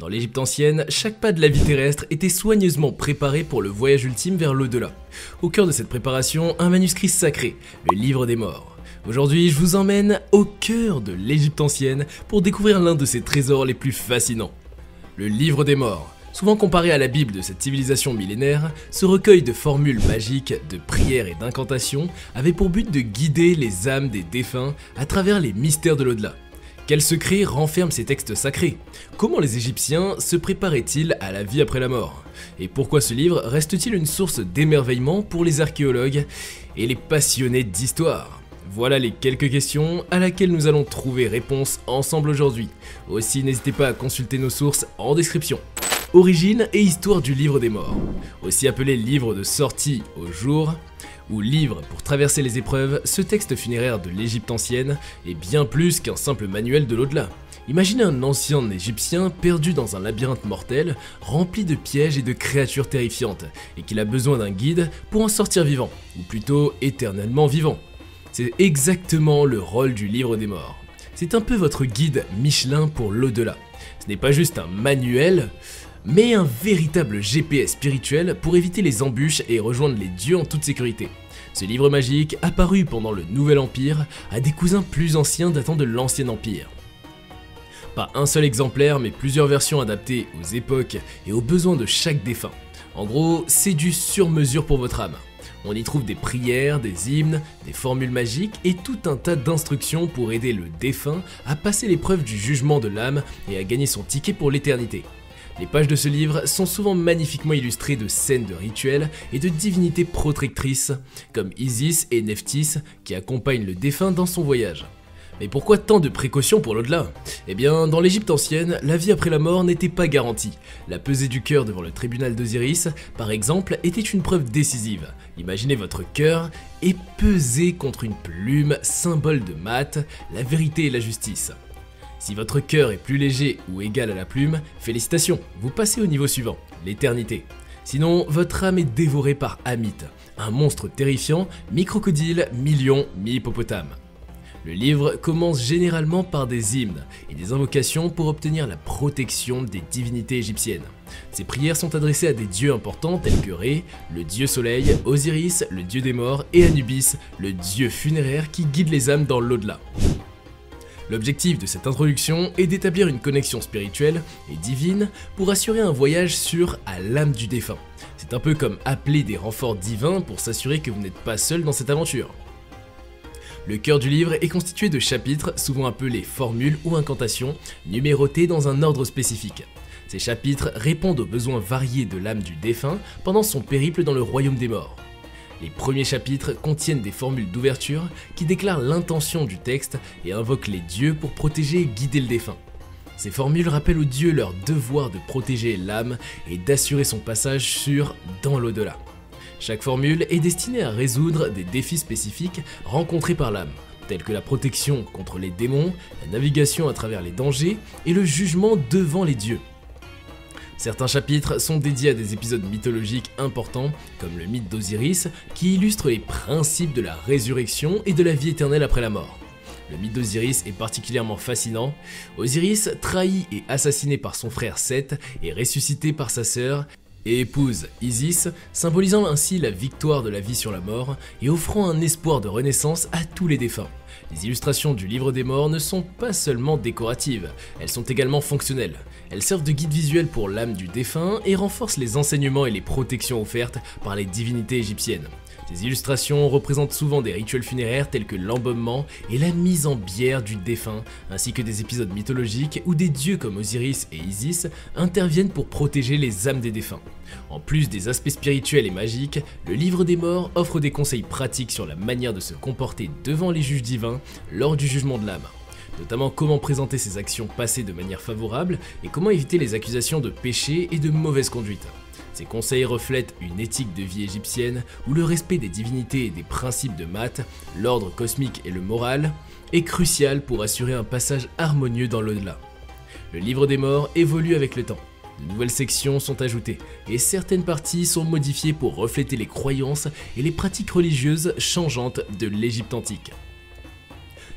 Dans l'Égypte ancienne, chaque pas de la vie terrestre était soigneusement préparé pour le voyage ultime vers l'au-delà. Au cœur de cette préparation, un manuscrit sacré, le Livre des Morts. Aujourd'hui, je vous emmène au cœur de l'Égypte ancienne pour découvrir l'un de ses trésors les plus fascinants. Le Livre des Morts. Souvent comparé à la Bible de cette civilisation millénaire, ce recueil de formules magiques, de prières et d'incantations avait pour but de guider les âmes des défunts à travers les mystères de l'au-delà. Quels secrets renferment ces textes sacrés? Comment les Égyptiens se préparaient-ils à la vie après la mort? Et pourquoi ce livre reste-t-il une source d'émerveillement pour les archéologues et les passionnés d'histoire? Voilà les quelques questions à laquelle nous allons trouver réponse ensemble aujourd'hui. Aussi, n'hésitez pas à consulter nos sources en description. Origine et histoire du Livre des Morts. Aussi appelé livre de sortie au jour, ou livre pour traverser les épreuves, ce texte funéraire de l'Égypte ancienne est bien plus qu'un simple manuel de l'au-delà. Imaginez un ancien Égyptien perdu dans un labyrinthe mortel, rempli de pièges et de créatures terrifiantes, et qu'il a besoin d'un guide pour en sortir vivant, ou plutôt éternellement vivant. C'est exactement le rôle du Livre des Morts. C'est un peu votre guide Michelin pour l'au-delà. Ce n'est pas juste un manuel, mais un véritable GPS spirituel pour éviter les embûches et rejoindre les dieux en toute sécurité. Ce livre magique, apparu pendant le Nouvel Empire, a des cousins plus anciens datant de l'Ancien Empire. Pas un seul exemplaire, mais plusieurs versions adaptées aux époques et aux besoins de chaque défunt. En gros, c'est du sur-mesure pour votre âme. On y trouve des prières, des hymnes, des formules magiques et tout un tas d'instructions pour aider le défunt à passer l'épreuve du jugement de l'âme et à gagner son ticket pour l'éternité. Les pages de ce livre sont souvent magnifiquement illustrées de scènes de rituels et de divinités protectrices comme Isis et Nephthys qui accompagnent le défunt dans son voyage. Mais pourquoi tant de précautions pour l'au-delà? Eh bien, dans l'Égypte ancienne, la vie après la mort n'était pas garantie. La pesée du cœur devant le tribunal d'Osiris, par exemple, était une preuve décisive. Imaginez votre cœur est pesé contre une plume, symbole de Maat, la vérité et la justice. Si votre cœur est plus léger ou égal à la plume, félicitations, vous passez au niveau suivant, l'éternité. Sinon, votre âme est dévorée par Amit, un monstre terrifiant, mi-crocodile, mi-lion, mi-hippopotame. Le livre commence généralement par des hymnes et des invocations pour obtenir la protection des divinités égyptiennes. Ces prières sont adressées à des dieux importants tels que Ré, le dieu soleil, Osiris, le dieu des morts, et Anubis, le dieu funéraire qui guide les âmes dans l'au-delà. L'objectif de cette introduction est d'établir une connexion spirituelle et divine pour assurer un voyage sûr à l'âme du défunt. C'est un peu comme appeler des renforts divins pour s'assurer que vous n'êtes pas seul dans cette aventure. Le cœur du livre est constitué de chapitres, souvent appelés formules ou incantations, numérotés dans un ordre spécifique. Ces chapitres répondent aux besoins variés de l'âme du défunt pendant son périple dans le royaume des morts. Les premiers chapitres contiennent des formules d'ouverture qui déclarent l'intention du texte et invoquent les dieux pour protéger et guider le défunt. Ces formules rappellent aux dieux leur devoir de protéger l'âme et d'assurer son passage sûr dans l'au-delà. Chaque formule est destinée à résoudre des défis spécifiques rencontrés par l'âme, tels que la protection contre les démons, la navigation à travers les dangers et le jugement devant les dieux. Certains chapitres sont dédiés à des épisodes mythologiques importants, comme le mythe d'Osiris, qui illustre les principes de la résurrection et de la vie éternelle après la mort. Le mythe d'Osiris est particulièrement fascinant. Osiris, trahi et assassiné par son frère Seth, est ressuscité par sa sœur et épouse Isis, symbolisant ainsi la victoire de la vie sur la mort et offrant un espoir de renaissance à tous les défunts. Les illustrations du Livre des Morts ne sont pas seulement décoratives, elles sont également fonctionnelles. Elles servent de guide visuel pour l'âme du défunt et renforcent les enseignements et les protections offertes par les divinités égyptiennes. Ces illustrations représentent souvent des rituels funéraires tels que l'embaumement et la mise en bière du défunt, ainsi que des épisodes mythologiques où des dieux comme Osiris et Isis interviennent pour protéger les âmes des défunts. En plus des aspects spirituels et magiques, le Livre des Morts offre des conseils pratiques sur la manière de se comporter devant les juges divins lors du jugement de l'âme. Notamment comment présenter ses actions passées de manière favorable et comment éviter les accusations de péché et de mauvaise conduite. Ces conseils reflètent une éthique de vie égyptienne où le respect des divinités et des principes de Maat, l'ordre cosmique et le moral, est crucial pour assurer un passage harmonieux dans l'au-delà. Le Livre des Morts évolue avec le temps. De nouvelles sections sont ajoutées et certaines parties sont modifiées pour refléter les croyances et les pratiques religieuses changeantes de l'Égypte antique.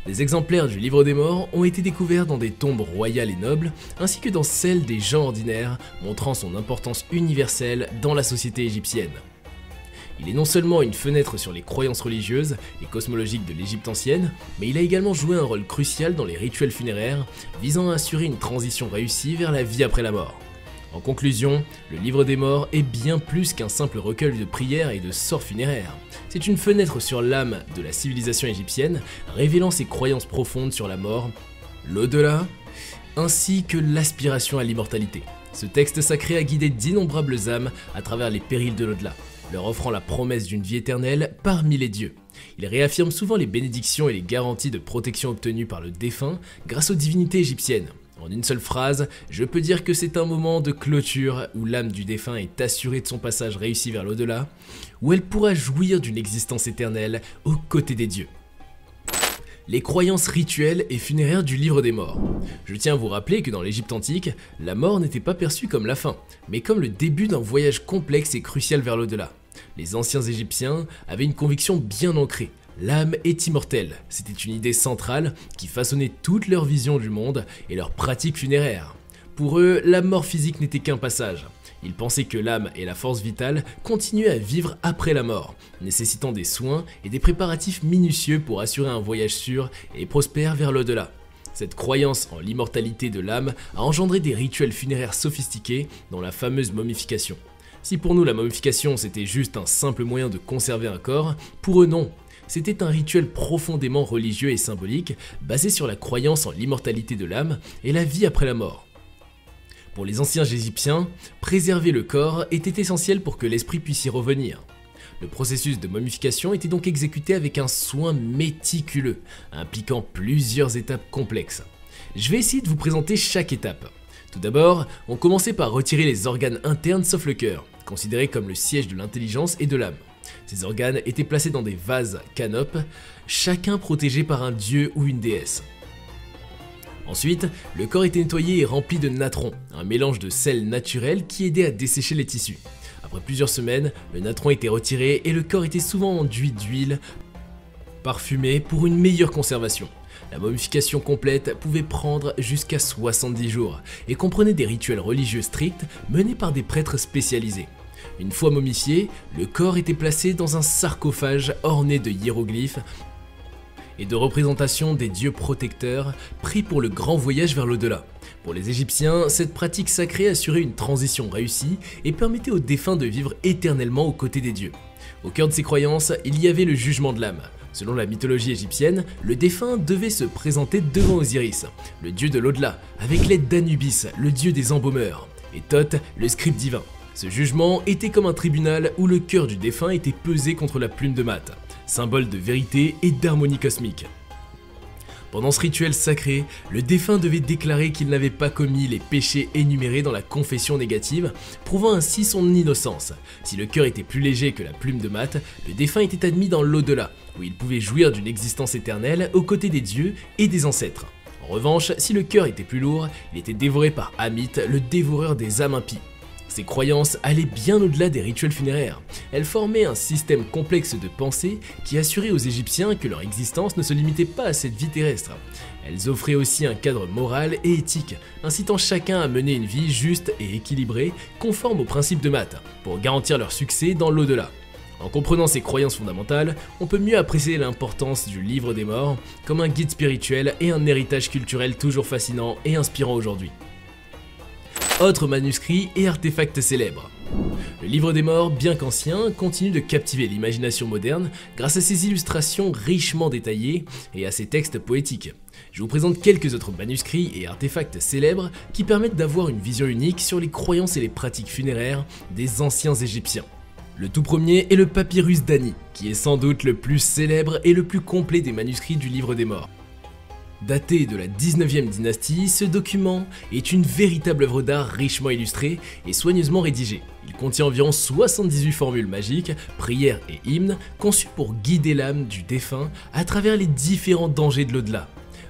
Des exemplaires du Livre des Morts ont été découverts dans des tombes royales et nobles, ainsi que dans celles des gens ordinaires, montrant son importance universelle dans la société égyptienne. Il est non seulement une fenêtre sur les croyances religieuses et cosmologiques de l'Égypte ancienne, mais il a également joué un rôle crucial dans les rituels funéraires, visant à assurer une transition réussie vers la vie après la mort. En conclusion, le Livre des Morts est bien plus qu'un simple recueil de prières et de sorts funéraires. C'est une fenêtre sur l'âme de la civilisation égyptienne, révélant ses croyances profondes sur la mort, l'au-delà, ainsi que l'aspiration à l'immortalité. Ce texte sacré a guidé d'innombrables âmes à travers les périls de l'au-delà, leur offrant la promesse d'une vie éternelle parmi les dieux. Il réaffirme souvent les bénédictions et les garanties de protection obtenues par le défunt grâce aux divinités égyptiennes. En une seule phrase, je peux dire que c'est un moment de clôture où l'âme du défunt est assurée de son passage réussi vers l'au-delà, où elle pourra jouir d'une existence éternelle aux côtés des dieux. Les croyances rituelles et funéraires du Livre des Morts. Je tiens à vous rappeler que dans l'Égypte antique, la mort n'était pas perçue comme la fin, mais comme le début d'un voyage complexe et crucial vers l'au-delà. Les anciens Égyptiens avaient une conviction bien ancrée. L'âme est immortelle, c'était une idée centrale qui façonnait toute leur vision du monde et leurs pratiques funéraires. Pour eux, la mort physique n'était qu'un passage. Ils pensaient que l'âme et la force vitale continuaient à vivre après la mort, nécessitant des soins et des préparatifs minutieux pour assurer un voyage sûr et prospère vers l'au-delà. Cette croyance en l'immortalité de l'âme a engendré des rituels funéraires sophistiqués, dont la fameuse momification. Si pour nous la momification c'était juste un simple moyen de conserver un corps, pour eux non. C'était un rituel profondément religieux et symbolique, basé sur la croyance en l'immortalité de l'âme et la vie après la mort. Pour les anciens Égyptiens, préserver le corps était essentiel pour que l'esprit puisse y revenir. Le processus de momification était donc exécuté avec un soin méticuleux, impliquant plusieurs étapes complexes. Je vais essayer de vous présenter chaque étape. Tout d'abord, on commençait par retirer les organes internes sauf le cœur, considéré comme le siège de l'intelligence et de l'âme. Ces organes étaient placés dans des vases canopes, chacun protégé par un dieu ou une déesse. Ensuite, le corps était nettoyé et rempli de natron, un mélange de sel naturel qui aidait à dessécher les tissus. Après plusieurs semaines, le natron était retiré et le corps était souvent enduit d'huile parfumée pour une meilleure conservation. La momification complète pouvait prendre jusqu'à 70 jours et comprenait des rituels religieux stricts menés par des prêtres spécialisés. Une fois momifié, le corps était placé dans un sarcophage orné de hiéroglyphes et de représentations des dieux protecteurs pris pour le grand voyage vers l'au-delà. Pour les Égyptiens, cette pratique sacrée assurait une transition réussie et permettait aux défunts de vivre éternellement aux côtés des dieux. Au cœur de ces croyances, il y avait le jugement de l'âme. Selon la mythologie égyptienne, le défunt devait se présenter devant Osiris, le dieu de l'au-delà, avec l'aide d'Anubis, le dieu des embaumeurs, et Thoth, le scribe divin. Ce jugement était comme un tribunal où le cœur du défunt était pesé contre la plume de Maat, symbole de vérité et d'harmonie cosmique. Pendant ce rituel sacré, le défunt devait déclarer qu'il n'avait pas commis les péchés énumérés dans la confession négative, prouvant ainsi son innocence. Si le cœur était plus léger que la plume de Maat, le défunt était admis dans l'au-delà, où il pouvait jouir d'une existence éternelle aux côtés des dieux et des ancêtres. En revanche, si le cœur était plus lourd, il était dévoré par Amit, le dévoreur des âmes impies. Ces croyances allaient bien au-delà des rituels funéraires. Elles formaient un système complexe de pensée qui assurait aux Égyptiens que leur existence ne se limitait pas à cette vie terrestre. Elles offraient aussi un cadre moral et éthique, incitant chacun à mener une vie juste et équilibrée, conforme aux principes de Maat, pour garantir leur succès dans l'au-delà. En comprenant ces croyances fondamentales, on peut mieux apprécier l'importance du Livre des Morts comme un guide spirituel et un héritage culturel toujours fascinant et inspirant aujourd'hui. Autres manuscrits et artefacts célèbres. Le Livre des Morts, bien qu'ancien, continue de captiver l'imagination moderne grâce à ses illustrations richement détaillées et à ses textes poétiques. Je vous présente quelques autres manuscrits et artefacts célèbres qui permettent d'avoir une vision unique sur les croyances et les pratiques funéraires des anciens Égyptiens. Le tout premier est le papyrus d'Ani, qui est sans doute le plus célèbre et le plus complet des manuscrits du Livre des Morts. Daté de la 19e dynastie, ce document est une véritable œuvre d'art richement illustrée et soigneusement rédigée. Il contient environ 78 formules magiques, prières et hymnes conçus pour guider l'âme du défunt à travers les différents dangers de l'au-delà.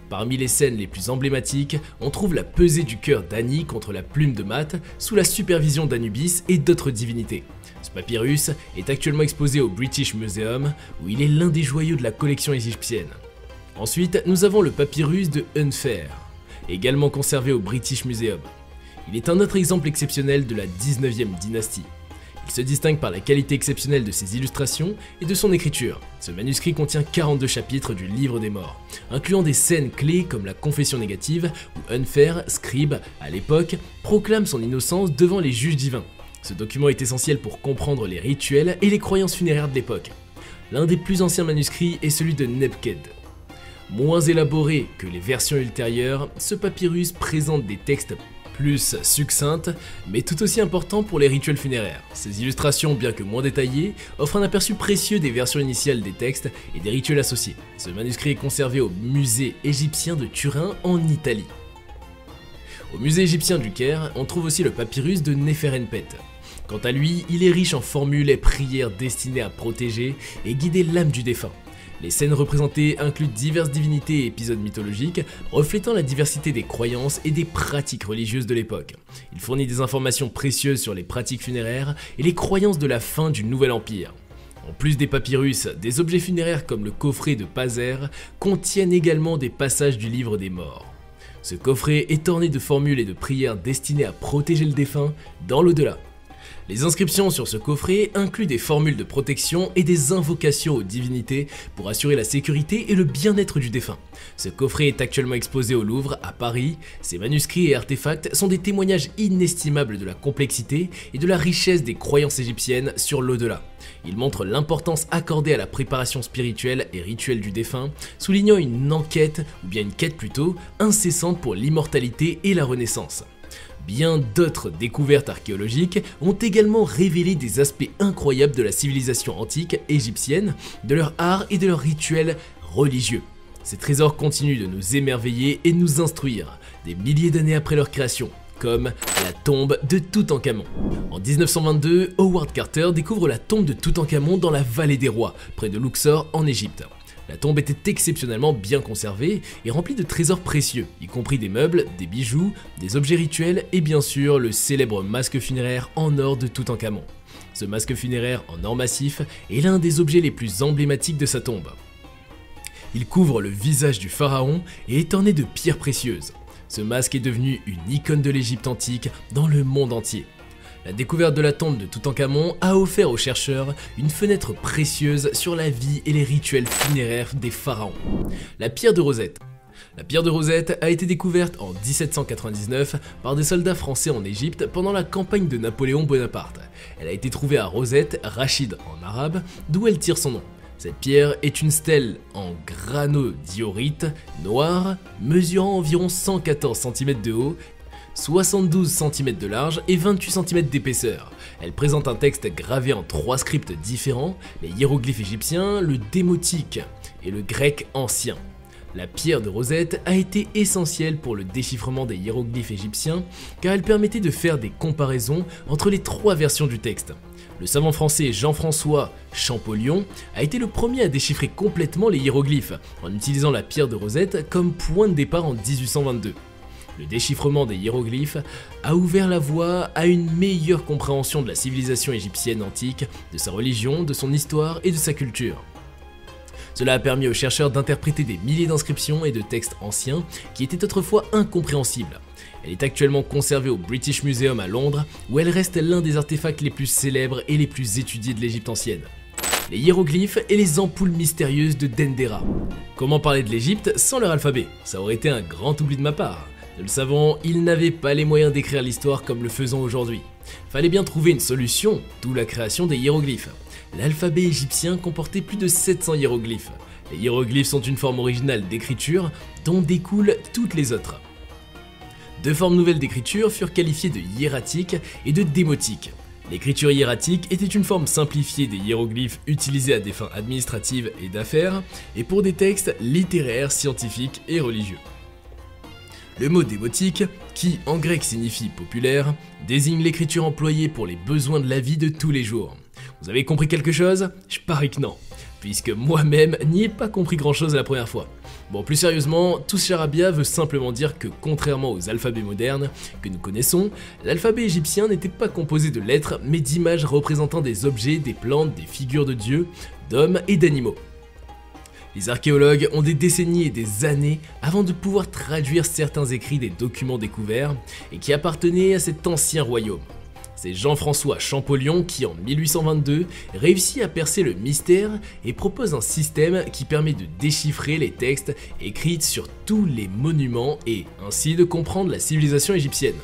Parmi les scènes les plus emblématiques, on trouve la pesée du cœur d'Ani contre la plume de Maat sous la supervision d'Anubis et d'autres divinités. Ce papyrus est actuellement exposé au British Museum où il est l'un des joyaux de la collection égyptienne. Ensuite, nous avons le papyrus de Unfair, également conservé au British Museum. Il est un autre exemple exceptionnel de la 19e dynastie. Il se distingue par la qualité exceptionnelle de ses illustrations et de son écriture. Ce manuscrit contient 42 chapitres du Livre des Morts, incluant des scènes clés comme la confession négative, où Unfair, scribe à l'époque, proclame son innocence devant les juges divins. Ce document est essentiel pour comprendre les rituels et les croyances funéraires de l'époque. L'un des plus anciens manuscrits est celui de Nebked. Moins élaboré que les versions ultérieures, ce papyrus présente des textes plus succinctes, mais tout aussi importants pour les rituels funéraires. Ces illustrations, bien que moins détaillées, offrent un aperçu précieux des versions initiales des textes et des rituels associés. Ce manuscrit est conservé au musée égyptien de Turin en Italie. Au musée égyptien du Caire, on trouve aussi le papyrus de Néferenpet. Quant à lui, il est riche en formules et prières destinées à protéger et guider l'âme du défunt. Les scènes représentées incluent diverses divinités et épisodes mythologiques, reflétant la diversité des croyances et des pratiques religieuses de l'époque. Il fournit des informations précieuses sur les pratiques funéraires et les croyances de la fin du Nouvel Empire. En plus des papyrus, des objets funéraires comme le coffret de Pazer contiennent également des passages du Livre des Morts. Ce coffret est orné de formules et de prières destinées à protéger le défunt dans l'au-delà. Les inscriptions sur ce coffret incluent des formules de protection et des invocations aux divinités pour assurer la sécurité et le bien-être du défunt. Ce coffret est actuellement exposé au Louvre, à Paris. Ces manuscrits et artefacts sont des témoignages inestimables de la complexité et de la richesse des croyances égyptiennes sur l'au-delà. Ils montrent l'importance accordée à la préparation spirituelle et rituelle du défunt, soulignant une enquête, ou bien une quête plutôt, incessante pour l'immortalité et la renaissance. Bien d'autres découvertes archéologiques ont également révélé des aspects incroyables de la civilisation antique égyptienne, de leur art et de leurs rituels religieux. Ces trésors continuent de nous émerveiller et nous instruire, des milliers d'années après leur création, comme la tombe de Toutankhamon. En 1922, Howard Carter découvre la tombe de Toutankhamon dans la vallée des rois, près de Luxor en Égypte. La tombe était exceptionnellement bien conservée et remplie de trésors précieux, y compris des meubles, des bijoux, des objets rituels et bien sûr le célèbre masque funéraire en or de Toutankhamon. Ce masque funéraire en or massif est l'un des objets les plus emblématiques de sa tombe. Il couvre le visage du pharaon et est orné de pierres précieuses. Ce masque est devenu une icône de l'Égypte antique dans le monde entier. La découverte de la tombe de Toutankhamon a offert aux chercheurs une fenêtre précieuse sur la vie et les rituels funéraires des pharaons. La pierre de Rosette. La pierre de Rosette a été découverte en 1799 par des soldats français en Égypte pendant la campagne de Napoléon Bonaparte. Elle a été trouvée à Rosette, Rachid en arabe, d'où elle tire son nom. Cette pierre est une stèle en granodiorite noire, mesurant environ 114 cm de haut, 72 cm de large et 28 cm d'épaisseur. Elle présente un texte gravé en 3 scripts différents, les hiéroglyphes égyptiens, le démotique et le grec ancien. La pierre de Rosette a été essentielle pour le déchiffrement des hiéroglyphes égyptiens car elle permettait de faire des comparaisons entre les 3 versions du texte. Le savant français Jean-François Champollion a été le premier à déchiffrer complètement les hiéroglyphes en utilisant la pierre de Rosette comme point de départ en 1822. Le déchiffrement des hiéroglyphes a ouvert la voie à une meilleure compréhension de la civilisation égyptienne antique, de sa religion, de son histoire et de sa culture. Cela a permis aux chercheurs d'interpréter des milliers d'inscriptions et de textes anciens qui étaient autrefois incompréhensibles. Elle est actuellement conservée au British Museum à Londres, où elle reste l'un des artefacts les plus célèbres et les plus étudiés de l'Égypte ancienne. Les hiéroglyphes et les ampoules mystérieuses de Dendera. Comment parler de l'Égypte sans leur alphabet? Ça aurait été un grand oubli de ma part. Nous le savons, ils n'avaient pas les moyens d'écrire l'histoire comme le faisons aujourd'hui. Fallait bien trouver une solution, d'où la création des hiéroglyphes. L'alphabet égyptien comportait plus de 700 hiéroglyphes. Les hiéroglyphes sont une forme originale d'écriture dont découlent toutes les autres. 2 formes nouvelles d'écriture furent qualifiées de hiératique et de démotique. L'écriture hiératique était une forme simplifiée des hiéroglyphes utilisés à des fins administratives et d'affaires, et pour des textes littéraires, scientifiques et religieux. Le mot démotique, qui en grec signifie populaire, désigne l'écriture employée pour les besoins de la vie de tous les jours. Vous avez compris quelque chose? Je parie que non, puisque moi-même n'y ai pas compris grand chose la première fois. Bon, plus sérieusement, tout ce charabia veut simplement dire que contrairement aux alphabets modernes que nous connaissons, l'alphabet égyptien n'était pas composé de lettres mais d'images représentant des objets, des plantes, des figures de dieux, d'hommes et d'animaux. Les archéologues ont des décennies et des années avant de pouvoir traduire certains écrits des documents découverts et qui appartenaient à cet ancien royaume. C'est Jean-François Champollion qui, en 1822, réussit à percer le mystère et propose un système qui permet de déchiffrer les textes écrits sur tous les monuments et ainsi de comprendre la civilisation égyptienne.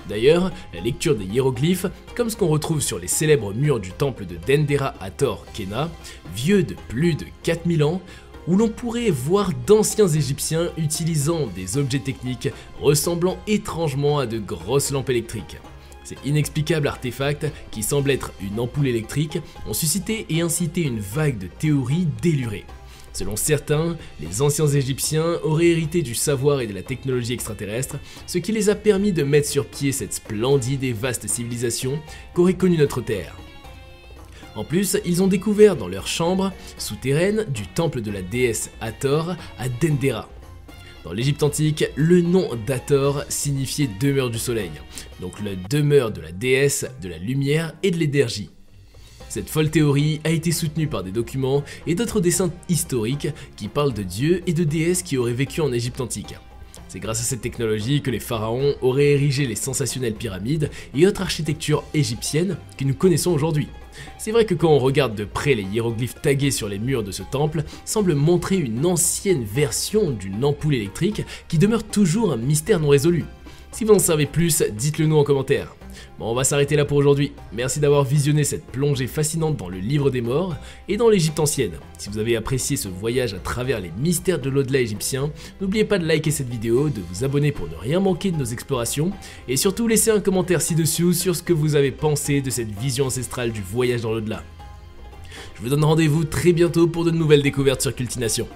D'ailleurs, la lecture des hiéroglyphes, comme ce qu'on retrouve sur les célèbres murs du temple de Dendera Hathor Khéna, vieux de plus de 4000 ans, où l'on pourrait voir d'anciens Égyptiens utilisant des objets techniques ressemblant étrangement à de grosses lampes électriques. Ces inexplicables artefacts, qui semblent être une ampoule électrique, ont suscité et incité une vague de théories délurées. Selon certains, les anciens Égyptiens auraient hérité du savoir et de la technologie extraterrestre, ce qui les a permis de mettre sur pied cette splendide et vaste civilisation qu'aurait connue notre Terre. En plus, ils ont découvert dans leur chambre souterraine du temple de la déesse Hathor à Dendera. Dans l'Égypte antique, le nom d'Hathor signifiait demeure du soleil, donc la demeure de la déesse de la lumière et de l'énergie. Cette folle théorie a été soutenue par des documents et d'autres dessins historiques qui parlent de dieux et de déesses qui auraient vécu en Égypte antique. C'est grâce à cette technologie que les pharaons auraient érigé les sensationnelles pyramides et autres architectures égyptiennes que nous connaissons aujourd'hui. C'est vrai que quand on regarde de près les hiéroglyphes tagués sur les murs de ce temple, semblent montrer une ancienne version d'une ampoule électrique qui demeure toujours un mystère non résolu. Si vous en savez plus, dites-le nous en commentaire. Bon, on va s'arrêter là pour aujourd'hui. Merci d'avoir visionné cette plongée fascinante dans le livre des morts et dans l'Égypte ancienne. Si vous avez apprécié ce voyage à travers les mystères de l'au-delà égyptien, n'oubliez pas de liker cette vidéo, de vous abonner pour ne rien manquer de nos explorations et surtout laissez un commentaire ci-dessous sur ce que vous avez pensé de cette vision ancestrale du voyage dans l'au-delà. Je vous donne rendez-vous très bientôt pour de nouvelles découvertes sur Cultination.